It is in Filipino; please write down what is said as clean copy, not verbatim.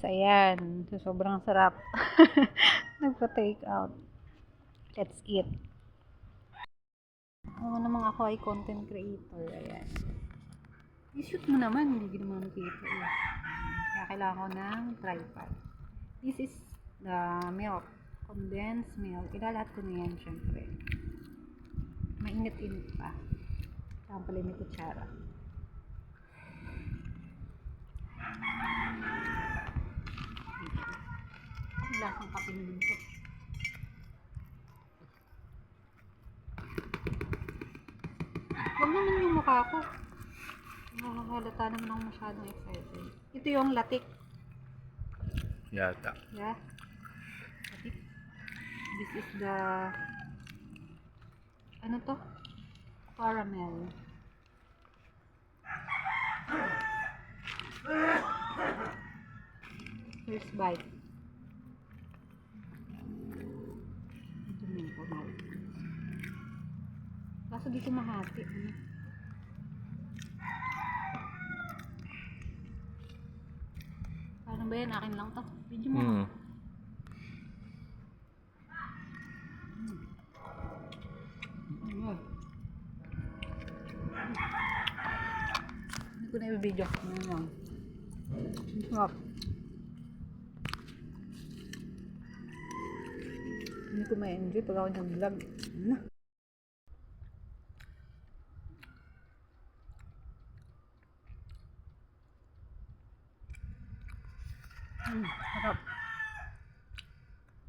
ayan. So, sobrang sarap. Nagpa-take out. Let's eat. Ako naman ako ay content creator. Ayan. I-shoot mo naman. Hindi naman kita eh. Kaya kailangan ko ng tripod. This is the milk. Condensed milk. Ilalat ko na yan, syempre. Mainit-init pa. Saan pala may kutsara. Ang lasang kape naman ito. Huwag naman yung mukha ko. Nakahalata naman ako masyadong excited. Ito yung latik. Yata. Yeah. Latik. This is the ano to? Caramel. First bite. Ito na yung caramel. Kaso dito mahati. Ano? Paano ba yan? Akin lang to. Video mo. Hindi ko na i-video. Ano lang. Sarap. Hindi ko ma-enjoy pag ako nag-vlog. Ano? Sarap.